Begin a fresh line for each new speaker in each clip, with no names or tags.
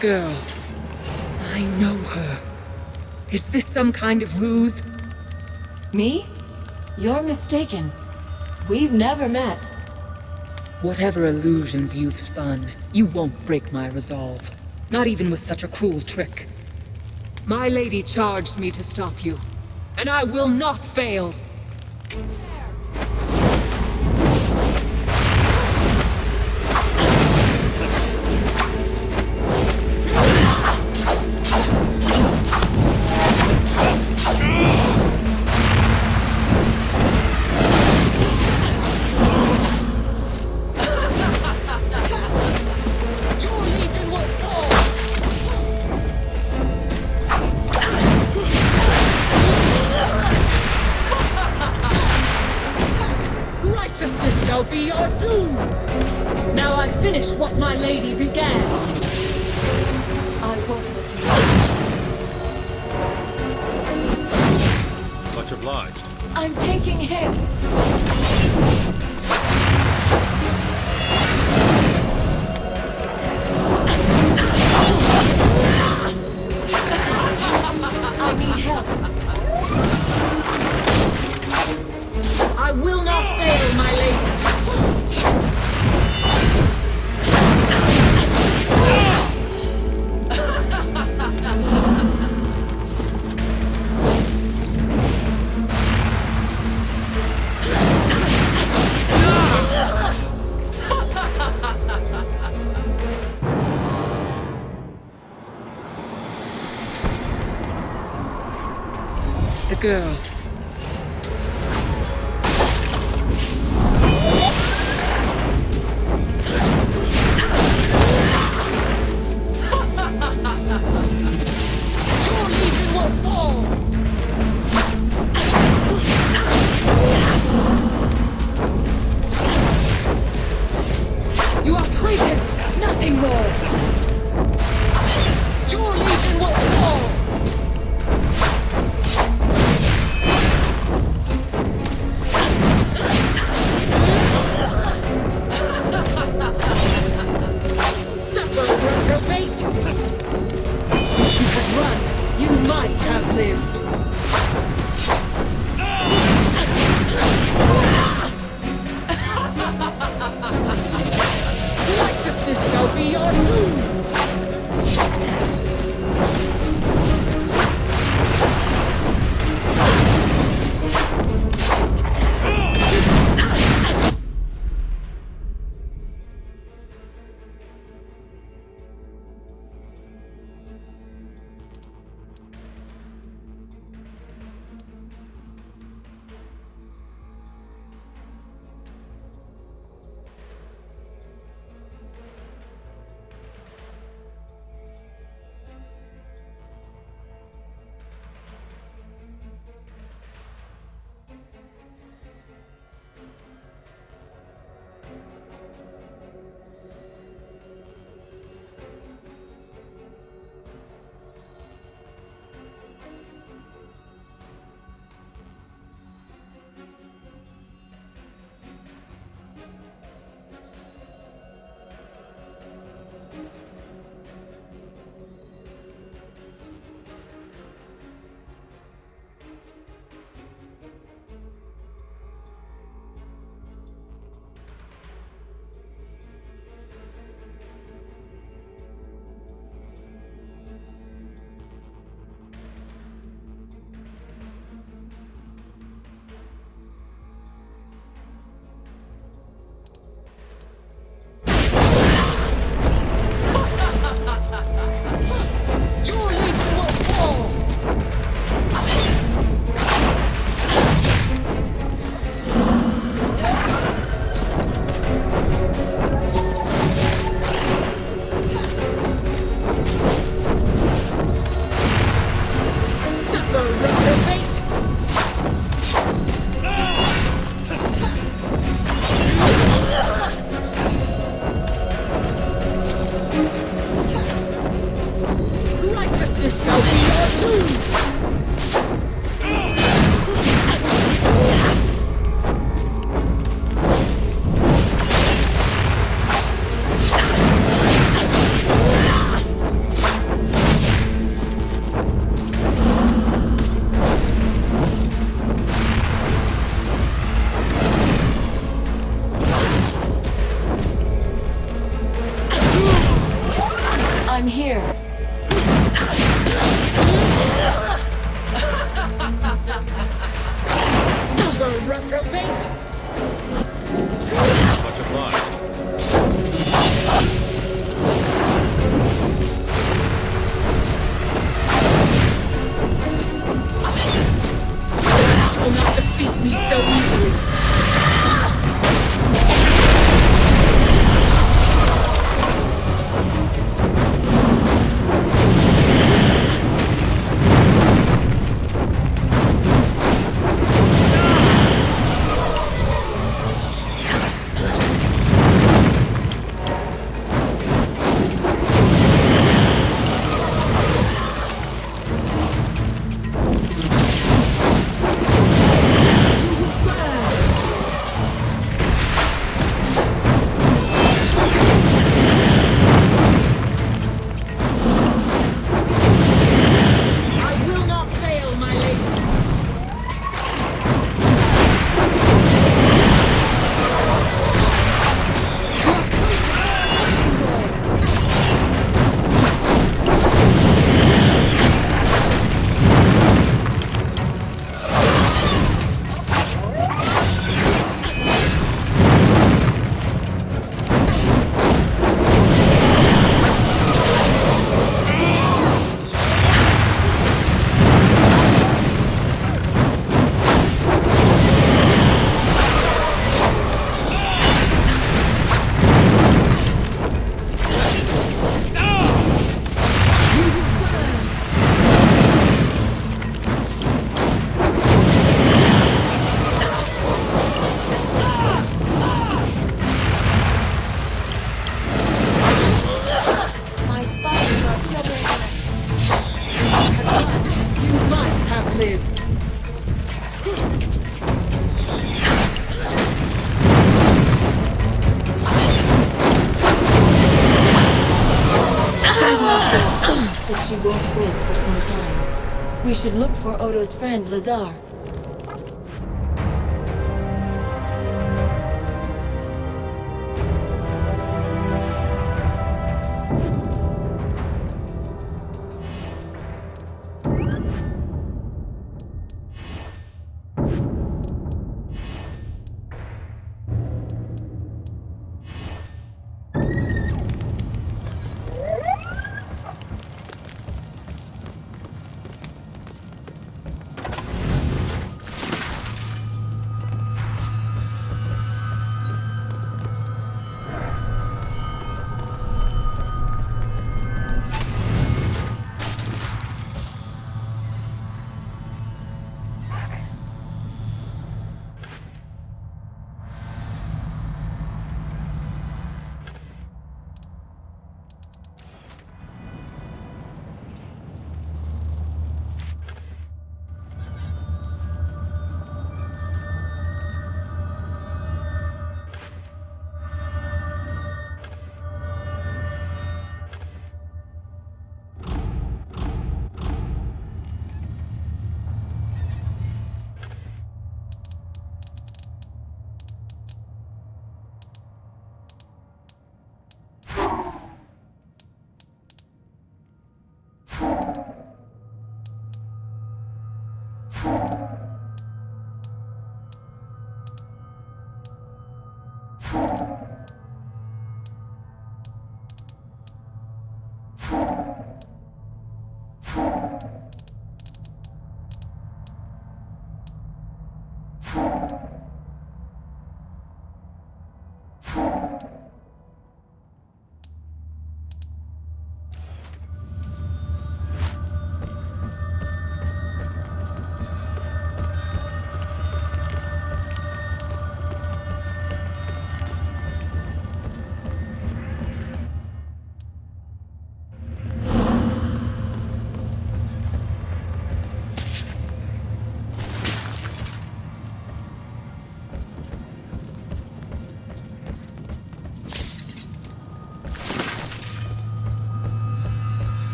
girl. I know her. Is this some kind of ruse?
Me? You're mistaken. We've never met.
Whatever illusions you've spun, you won't break my resolve. Not even with such a cruel trick. My lady charged me to stop you, and I will not fail. Be your doom! Now I finish what my lady began.
I won't let you.
Much obliged.
I'm taking hits. I need help.
I will not fail, my lady. The girl. You are traitors, nothing more! Your legion will fall! Suffer, reprobate! If you had run, you might have lived. Righteousness shall be your doom! live.
But she won't wait for some time. We should look for Odo's friend, Lazar.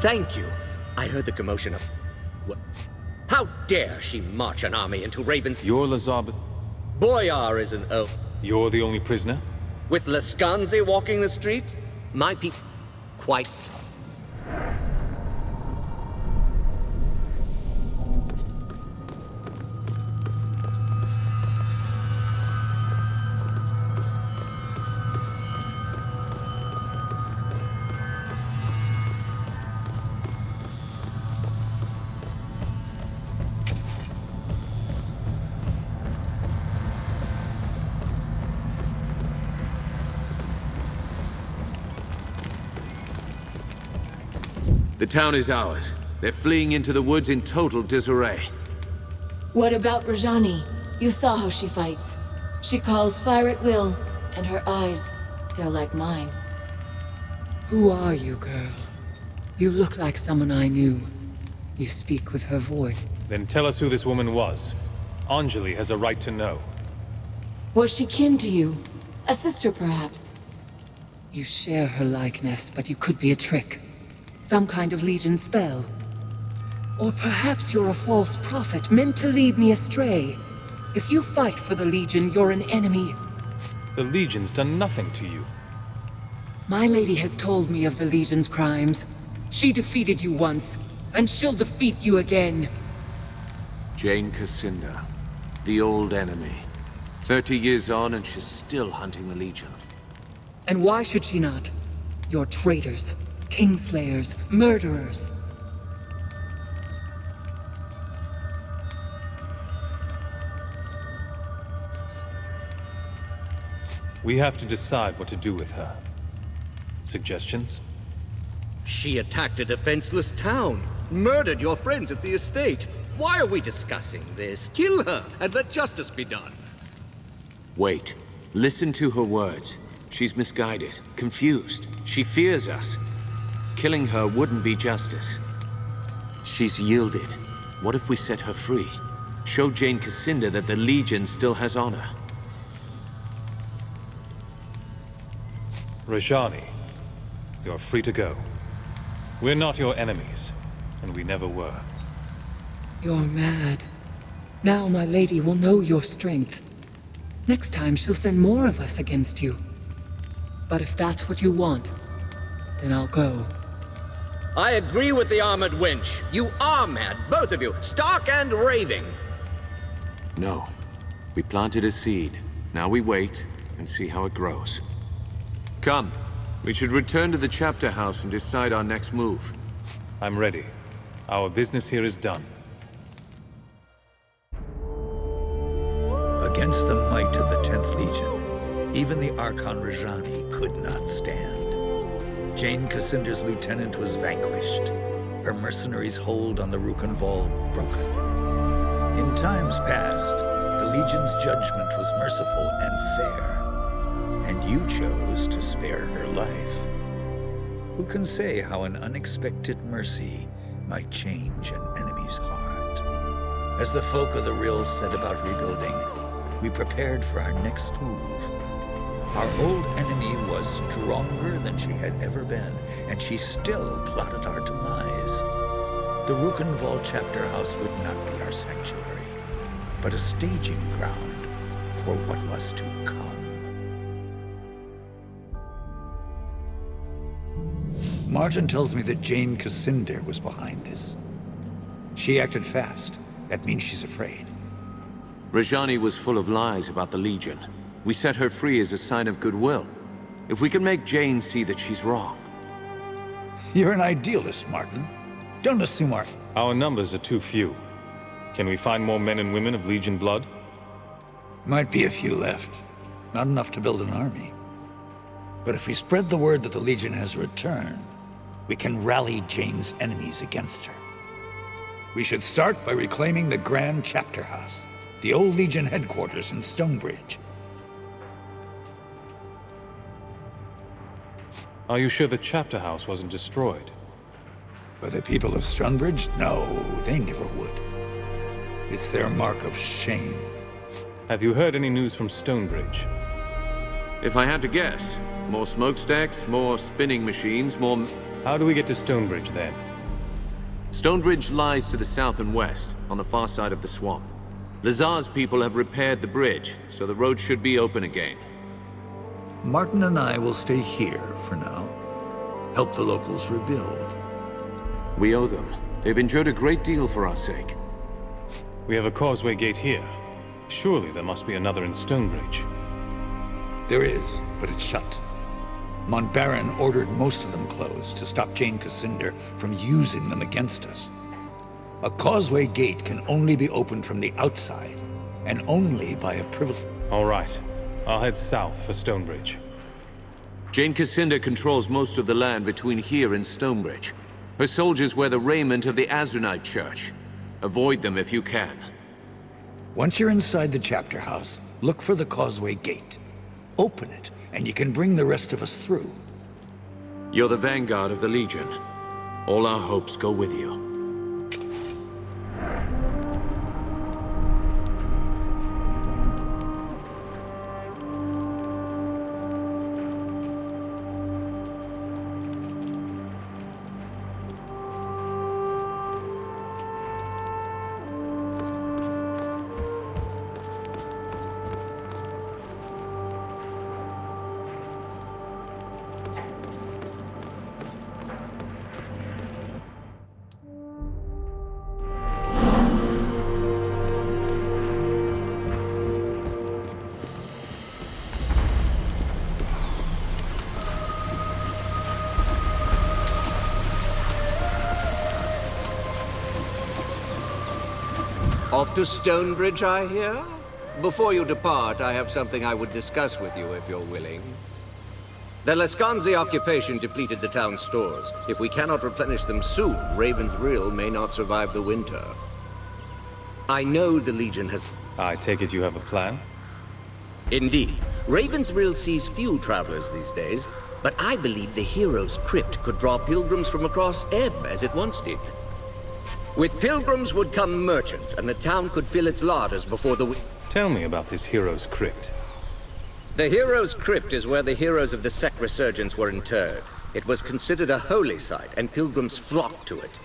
Thank you. I heard the commotion of... What? How dare she march an army into Raven's...
You're Lazar, but
Boyar is an oaf.
you're the only prisoner?
With Lascanzi walking the streets, my people... Quite...
The town is ours. They're fleeing into the woods in total disarray.
What about Rajani? You saw how she fights. She calls fire at will, and her eyes, they're like mine.
Who are you, girl? You look like someone I knew. You speak with her voice.
Then tell us who this woman was. Anjali has a right to know.
Was she kin to you? A sister, perhaps?
You share her likeness, but you could be a trick. Some kind of Legion spell. Or perhaps you're a false prophet meant to lead me astray. If you fight for the Legion, you're an enemy.
The Legion's done nothing to you.
My lady has told me of the Legion's crimes. She defeated you once, and she'll defeat you again.
Jane Cassinda, the old enemy. 30 years on and she's still hunting the Legion.
And why should she not? You're traitors. kingslayers, murderers.
We have to decide what to do with her. Suggestions?
She attacked a defenseless town, murdered your friends at the estate. Why are we discussing this? Kill her and let justice be done.
Wait. Listen to her words. She's misguided, confused. She fears us. Killing her wouldn't be justice. She's yielded. What if we set her free? Show Jane Cassinda that the Legion still has honor.
Rajani, you're free to go. We're not your enemies, and we never were.
You're mad. Now my lady will know your strength. Next time she'll send more of us against you. But if that's what you want, then I'll go.
I agree with the armored wench. You are mad, both of you, stark and raving.
No. We planted a seed. Now we wait and see how it grows. Come. We should return to the chapter house and decide our next move.
I'm ready. Our business here is done.
Against the might of the 10th Legion, even the Archon Rajani could not stand. Jane Cassinda's lieutenant was vanquished, her mercenaries' hold on the Rukenval broken. In times past, the Legion's judgment was merciful and fair, and you chose to spare her life. Who can say how an unexpected mercy might change an enemy's heart? As the folk of the Rill said about rebuilding, we prepared for our next move. Our old enemy was stronger than she had ever been, and she still plotted our demise. The Rukenval chapter house would not be our sanctuary, but a staging ground for what was to come. Martin tells me that Jane Cassinda was behind this. She acted fast. That means she's afraid.
Rajani was full of lies about the Legion. We set her free as a sign of goodwill. If we can make Jane see that she's wrong.
You're an idealist, Martin. Don't assume
Our numbers are too few. Can we find more men and women of Legion blood?
Might be a few left. Not enough to build an army. But if we spread the word that the Legion has returned, we can rally Jane's enemies against her. We should start by reclaiming the Grand Chapter House, the old Legion headquarters in Stonebridge.
Are you sure the chapter house wasn't destroyed?
By the people of Stonebridge? No, they never would. It's their mark of shame.
Have you heard any news from Stonebridge?
If I had to guess, more smokestacks, more spinning machines, more...
How do we get to Stonebridge then?
Stonebridge lies to the south and west, on the far side of the swamp. Lazar's people have repaired the bridge, so the road should be open again.
Martin and I will stay here for now. Help the locals rebuild.
We owe them. They've endured a great deal for our sake.
We have a causeway gate here. Surely there must be another in Stonebridge.
There is, but it's shut. Montbaron ordered most of them closed to stop Jane Cassinda from using them against us. A causeway gate can only be opened from the outside, and only by a privilege.
All right. I'll head south for Stonebridge.
Jane Cassinda controls most of the land between here and Stonebridge. Her soldiers wear the raiment of the Azranite Church. Avoid them if you can.
Once you're inside the chapter house, look for the causeway gate. Open it, and you can bring the rest of us through.
You're the vanguard of the Legion. All our hopes go with you.
Off to Stonebridge, I hear? Before you depart, I have something I would discuss with you if you're willing. The Lascanzi occupation depleted the town's stores. If we cannot replenish them soon, Raven's Rill may not survive the winter. I know the Legion has...
I take it you have a plan?
Indeed. Raven's Rill sees few travelers these days, but I believe the Hero's Crypt could draw pilgrims from across Ebb as it once did. With pilgrims would come merchants, and the town could fill its larders before the...
Tell me about this Hero's Crypt.
The Hero's Crypt is where the heroes of the Sect Resurgence were interred. It was considered a holy site, and pilgrims flocked to it.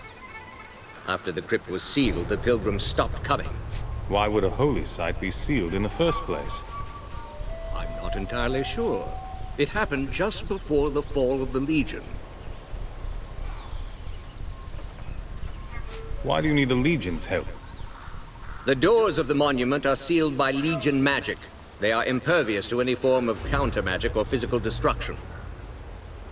After the crypt was sealed, the pilgrims stopped coming.
Why would a holy site be sealed in the first place?
I'm not entirely sure. It happened just before the fall of the Legion.
Why do you need the Legion's help?
The doors of the monument are sealed by Legion magic. They are impervious to any form of counter-magic or physical destruction.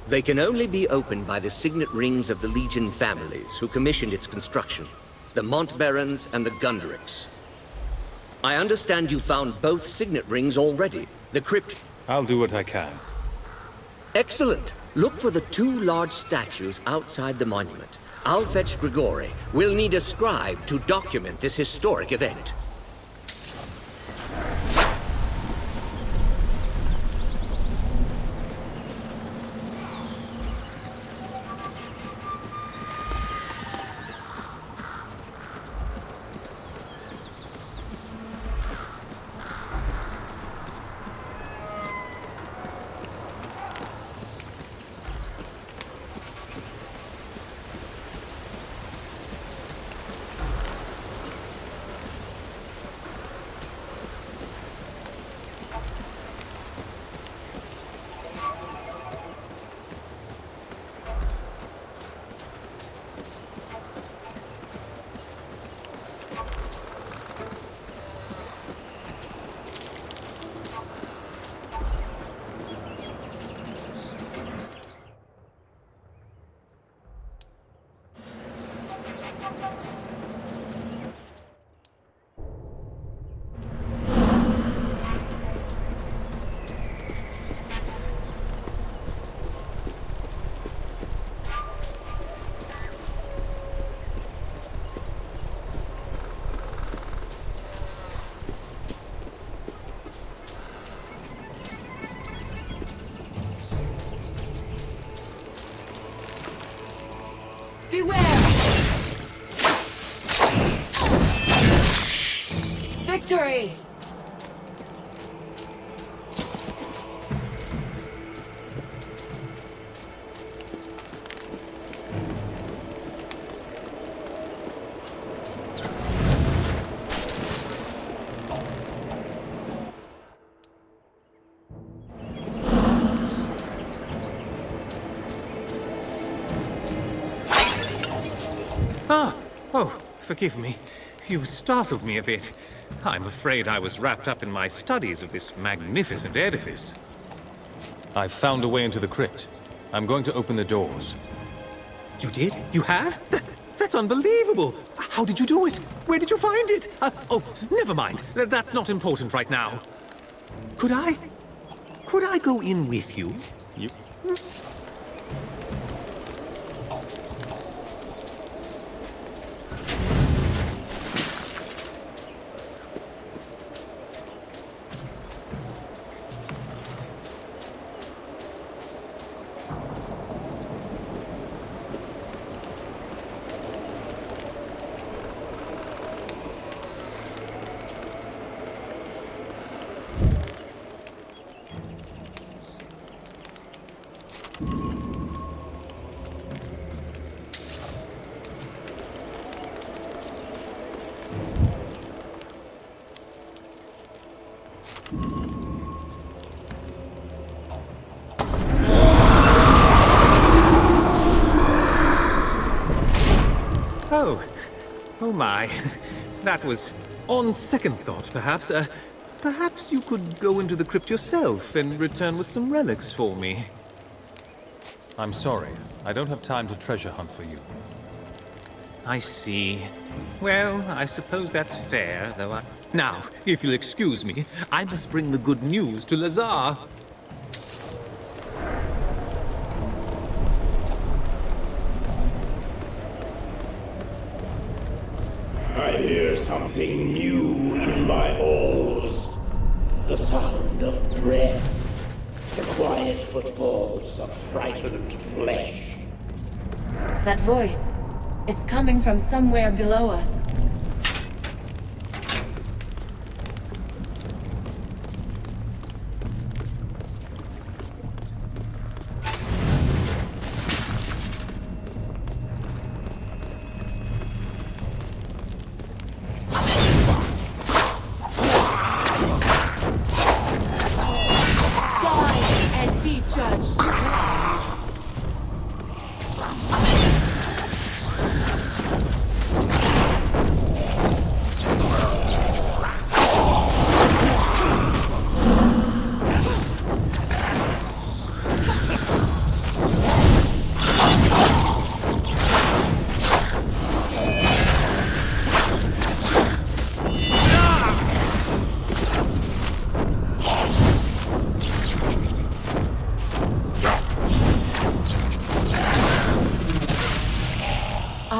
They can only be opened by the signet rings of the Legion families who commissioned its construction, the Montbarons and the Gundricks. I understand you found both signet rings already. The crypt...
I'll do what I can.
Excellent. Look for the two large statues outside the monument. I'll fetch Grigori. We'll need a scribe to document this historic event.
Beware! Victory!
Oh, forgive me. You startled me a bit. I'm afraid I was wrapped up in my studies of this magnificent edifice.
I've found a way into the crypt. I'm going to open the doors.
You did? You have? That's unbelievable! How did you do it? Where did you find it? Oh, never mind. That's not important right now. Could I go in with you?
You...
Oh my. That was on second thought, perhaps. Perhaps you could go into the crypt yourself and return with some relics for me.
I'm sorry. I don't have time to treasure hunt for you.
I see. Well, I suppose that's fair, though I... Now, if you'll excuse me, I must bring the good news to Lazar.
I hear something new in my halls. The sound of breath. The quiet footfalls of frightened flesh.
That voice. It's coming from somewhere below us.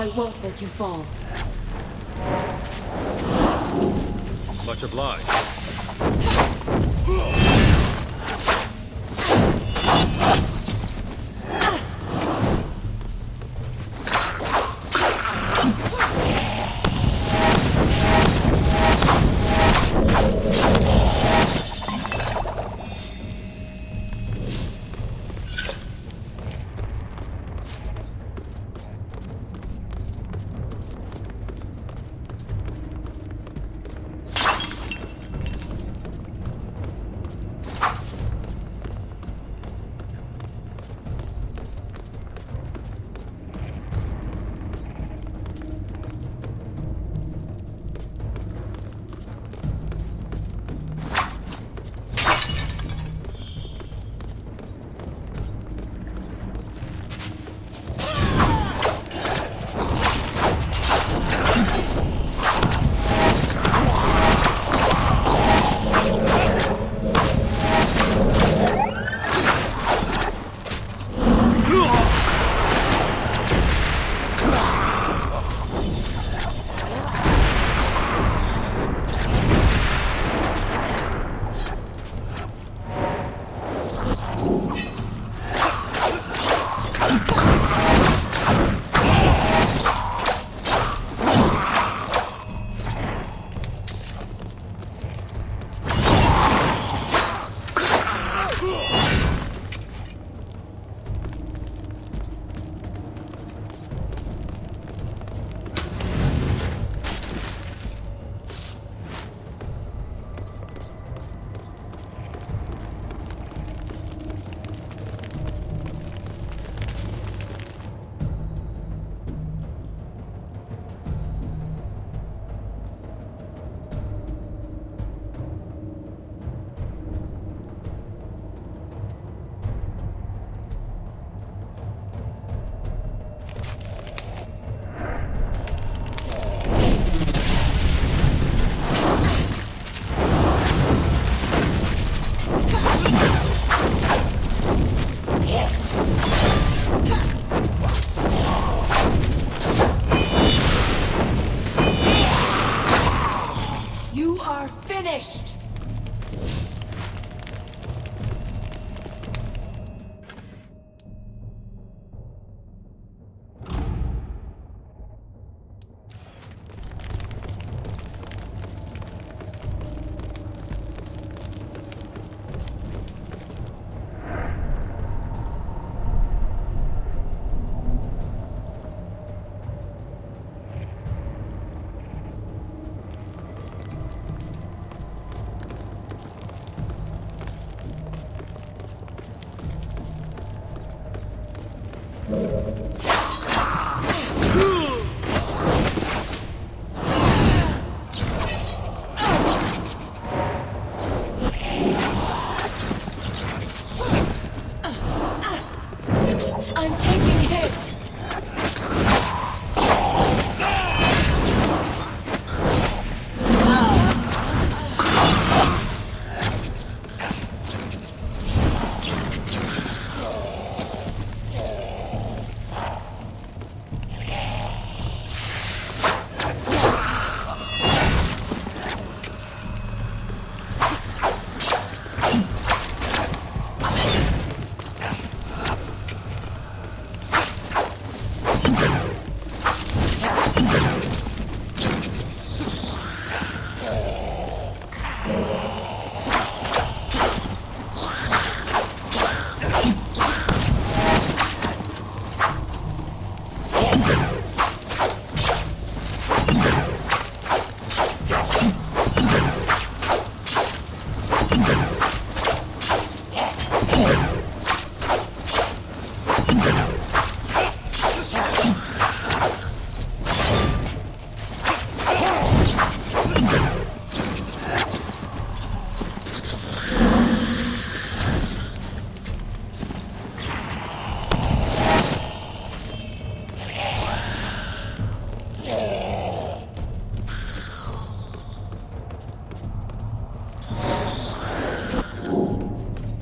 I won't let you fall.
Much obliged.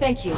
Thank you.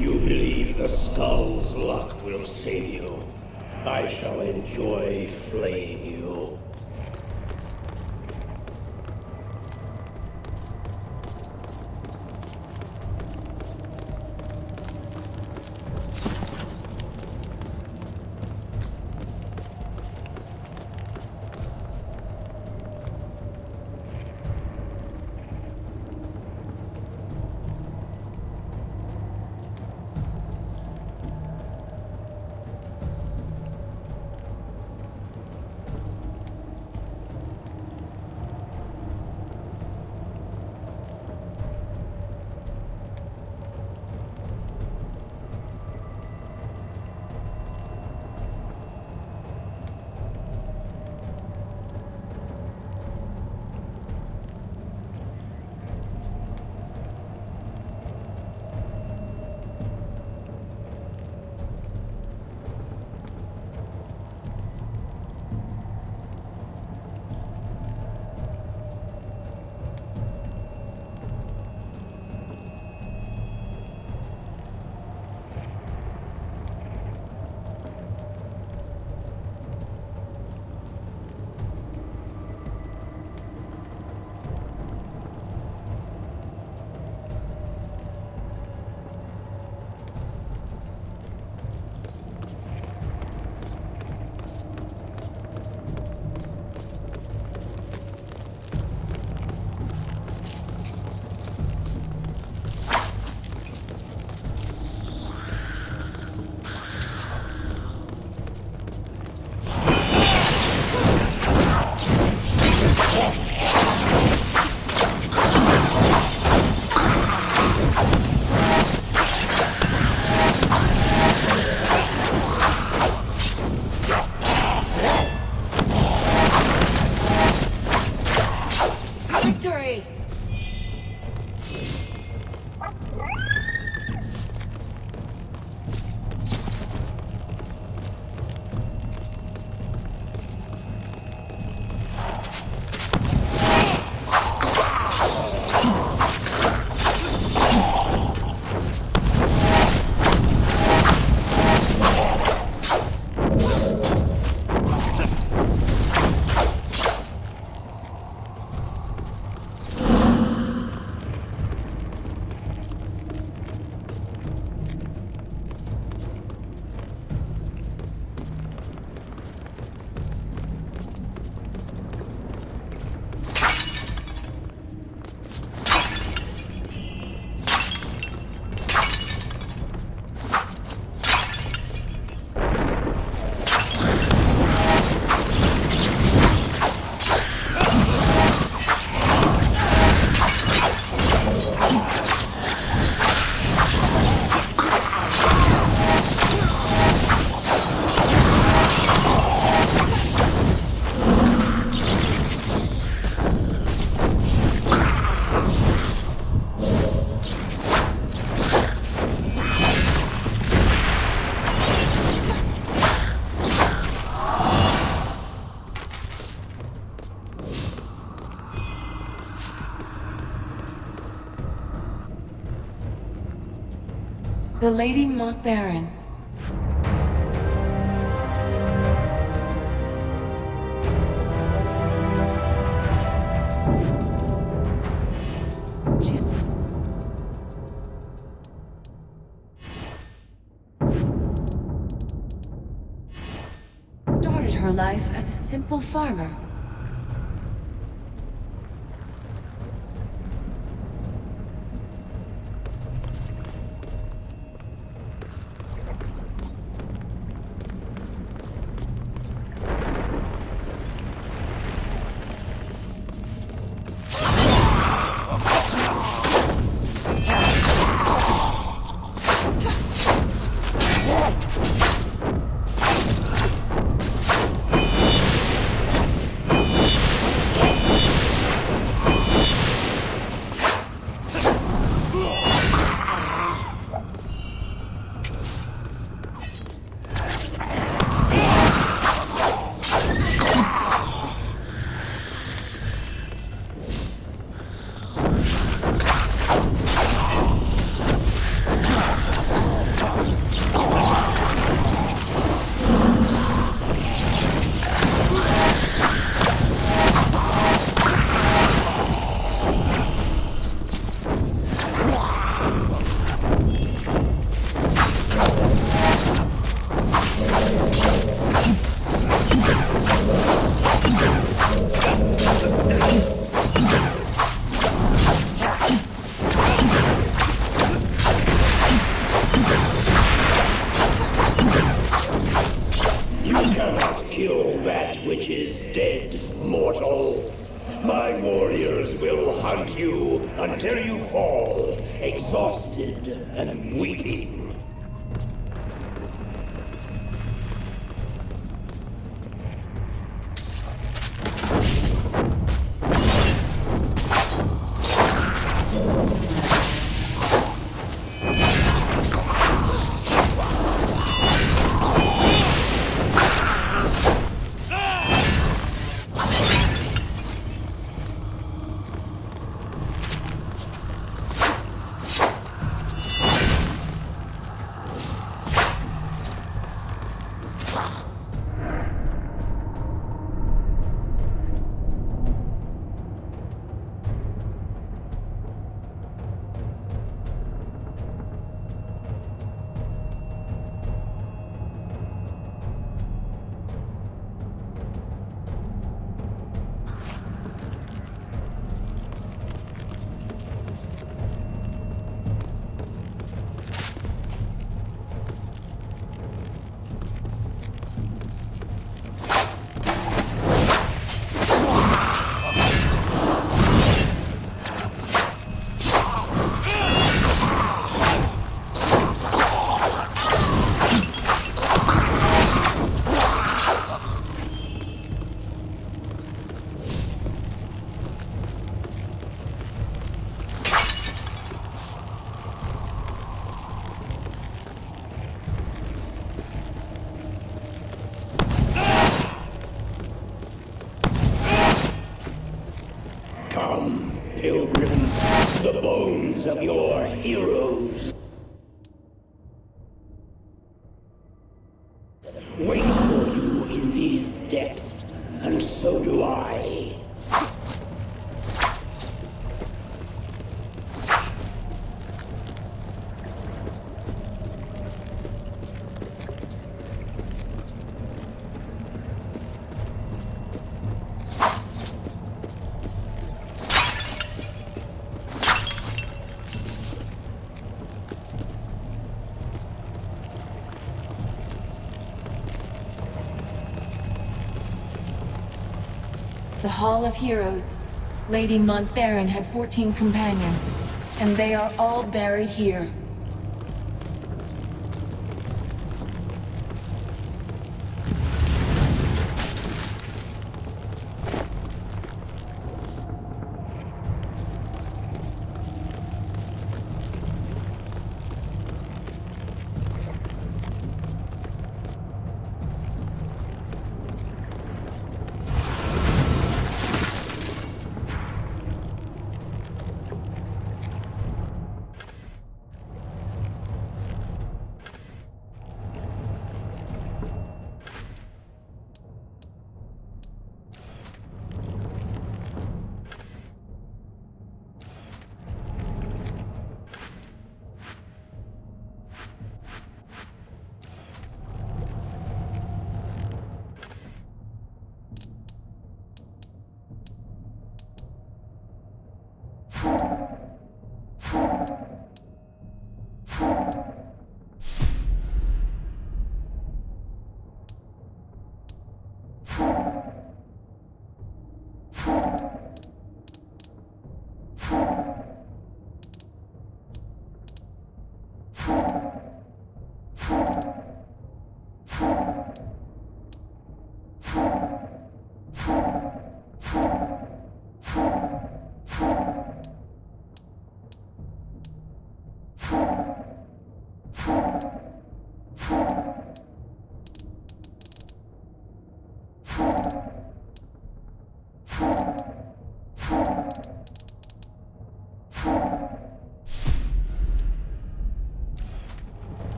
You believe the skull's luck will save you. I shall enjoy flaying you.
The Lady Mock Baron. Started her life as a simple farmer.
Until you fall, exhausted and weeping. Pilgrims, the bones of your heroes. Wait for you in these depths, and so do I.
The Hall of Heroes. Lady Montbaron had 14 companions, and they are all buried here.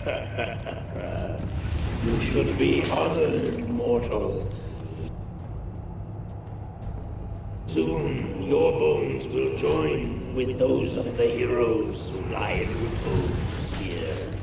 You should be honored, mortal. Soon, your bones will join with those of the heroes who lie in repose here.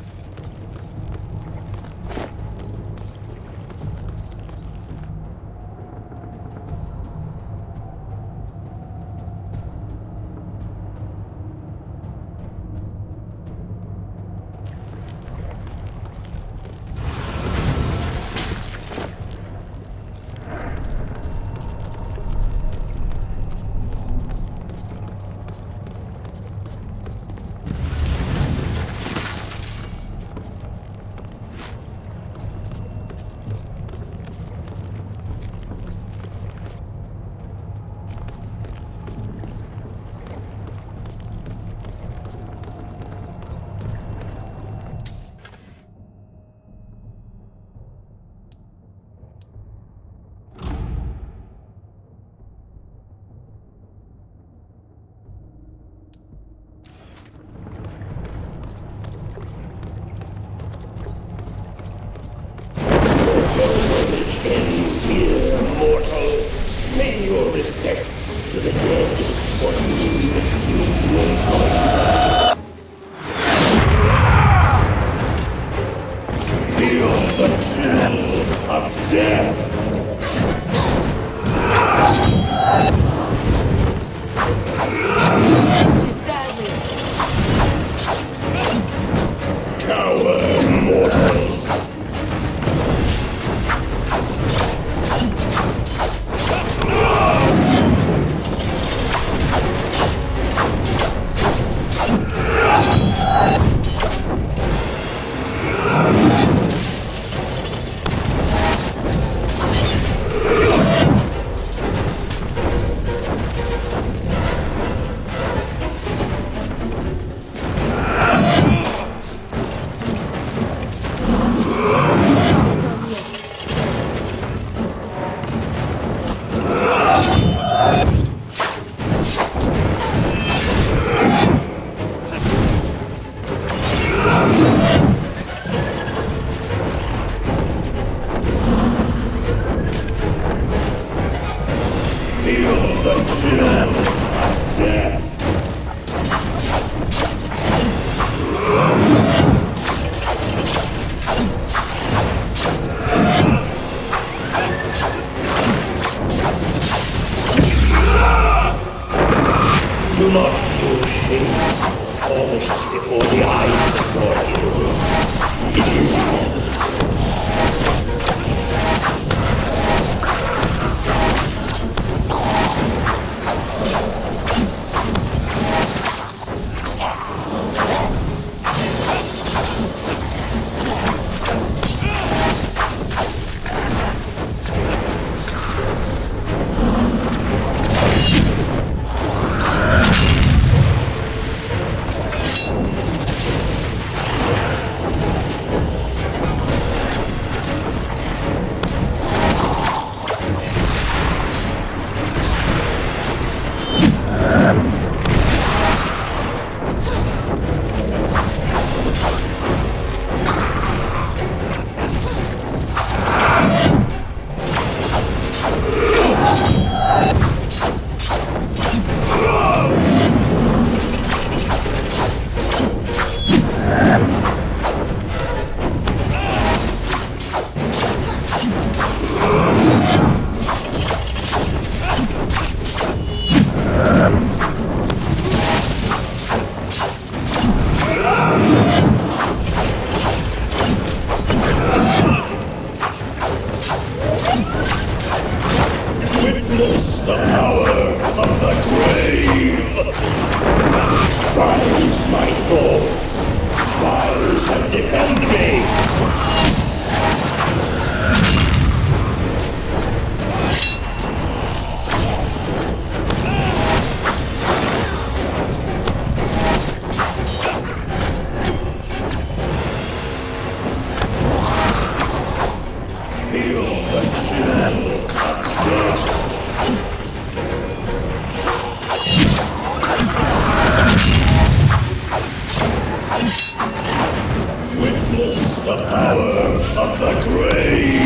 The power of the grave!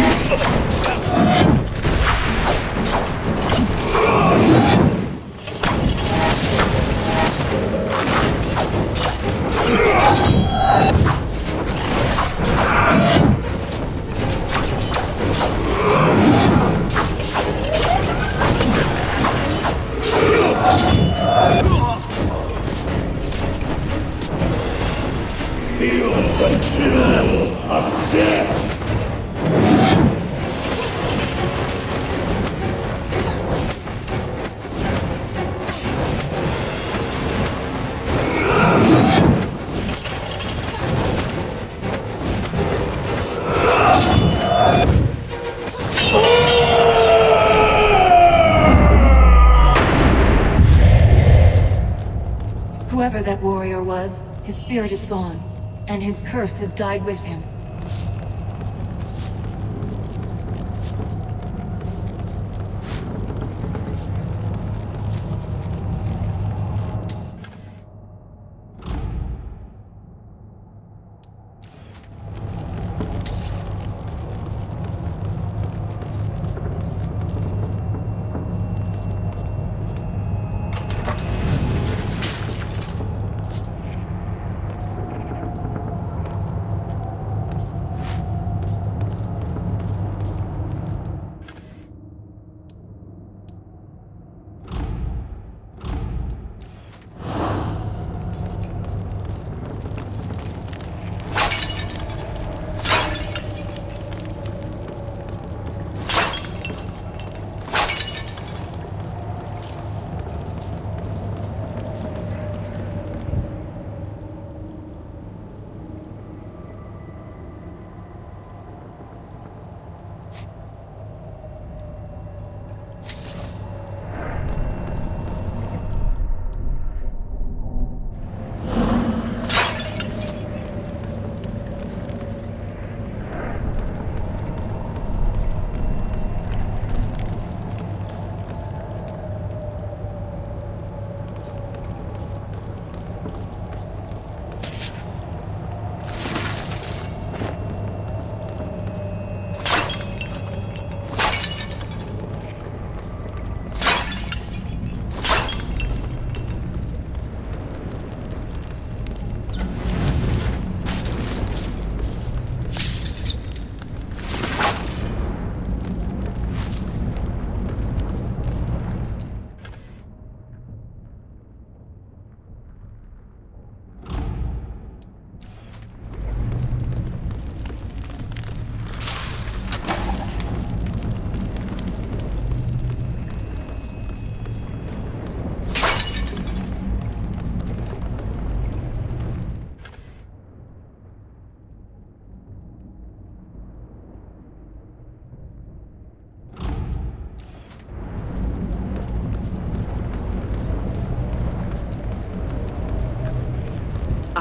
Feel the chill of death!
Whoever that warrior was, his spirit is gone, and his curse has died with him.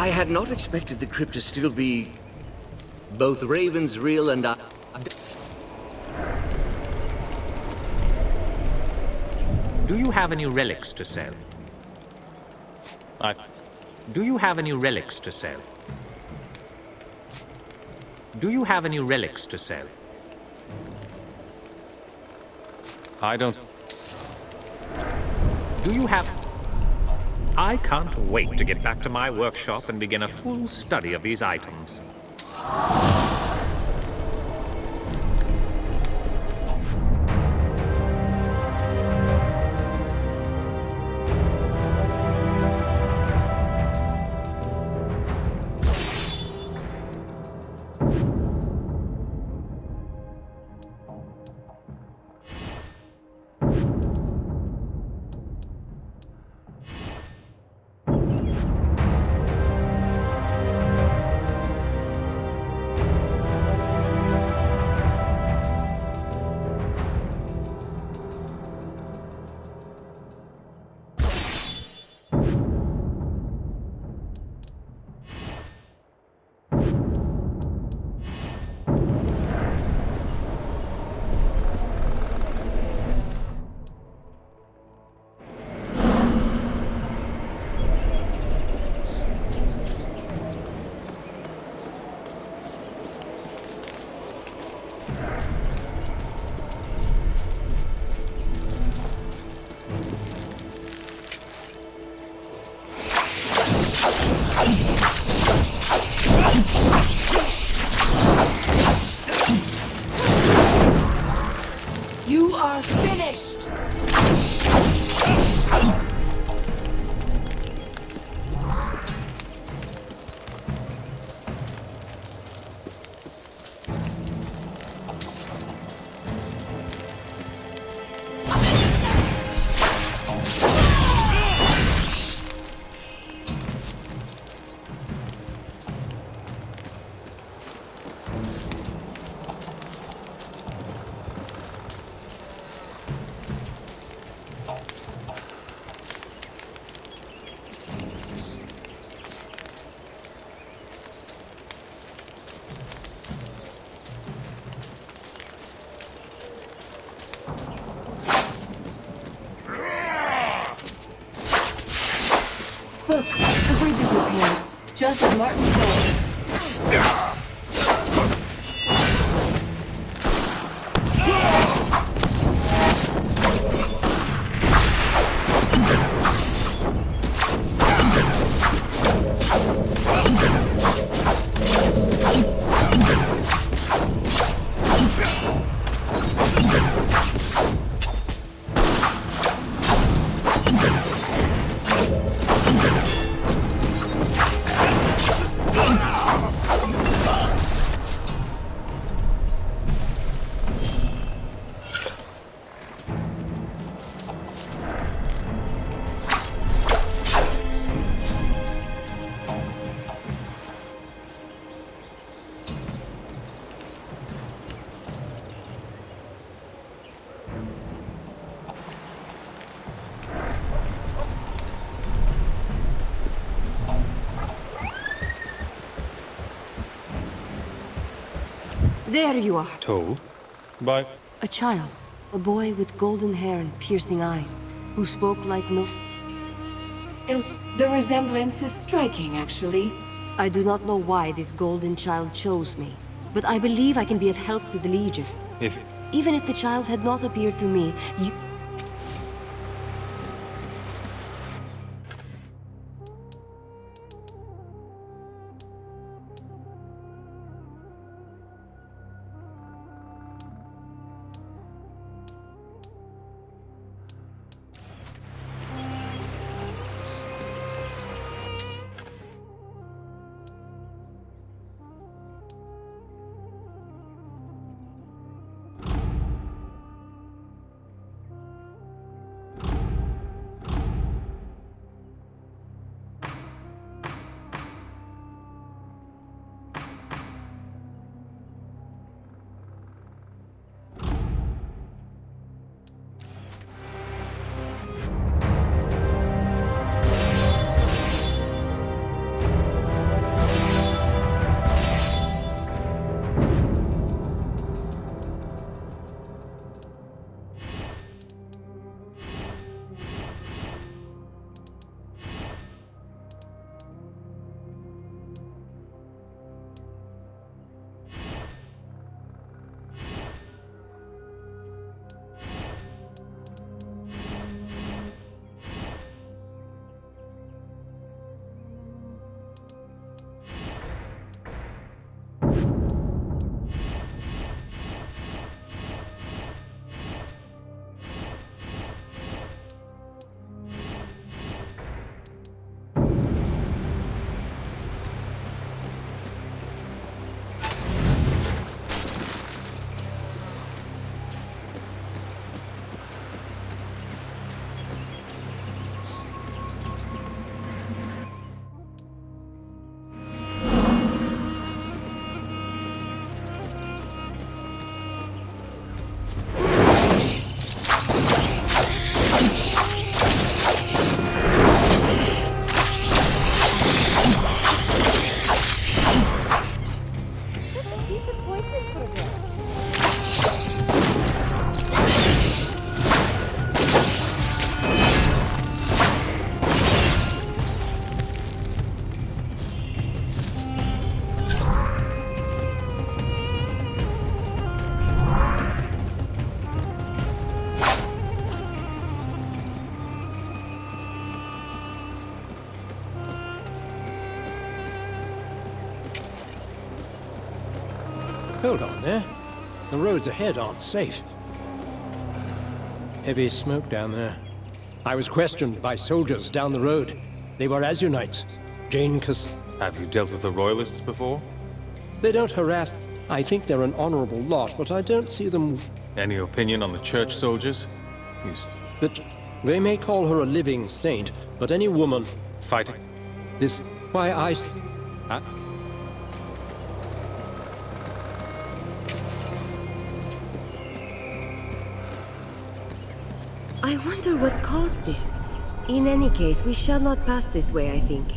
I had not expected the crypt to still be both Raven's real and
Do you have any relics to sell? Do you have any relics to sell? Do you have any relics to sell?
I don't...
Do you have... I can't wait to get back to my workshop and begin a full study of these items.
Just as Martin told.
There you are.
Told? By...
A child. A boy with golden hair and piercing eyes, who spoke like no...
The resemblance is striking, actually.
I do not know why this golden child chose me, but I believe I can be of help to the Legion.
If...
Even if the child had not appeared to me, you...
Hold on there. The roads ahead aren't safe. Heavy smoke down there. I was questioned by soldiers down the road. They were Azunites. Jane
Have you dealt with the Royalists before?
They don't harass. I think they're an honorable lot, but I don't see them...
Any opinion on the church soldiers?
That they may call her a living saint, but any woman...
Fighting?
This... Why,
I wonder what caused this. In any case, we shall not pass this way, I think.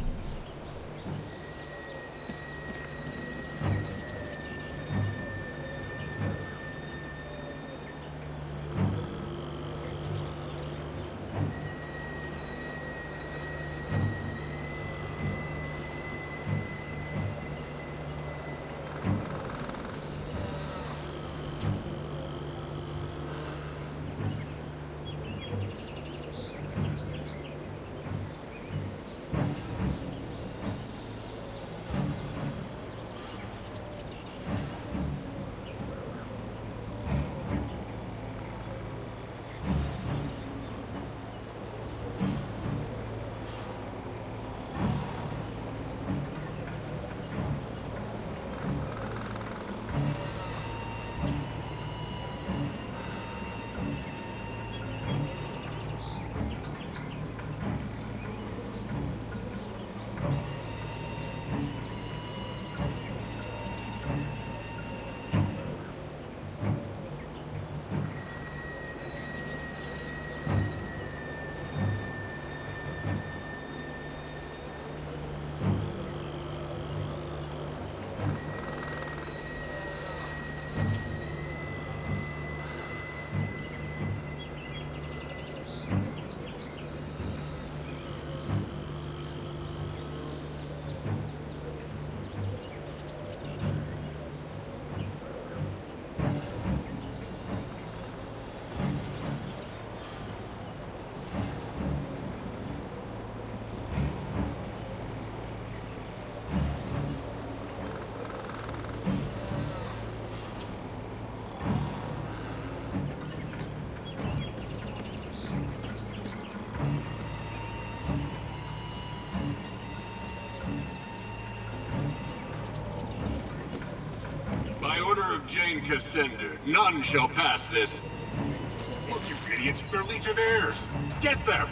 By order of Jane Cassandra, none shall pass this. Look, you idiots, they're legionnaires! Get them!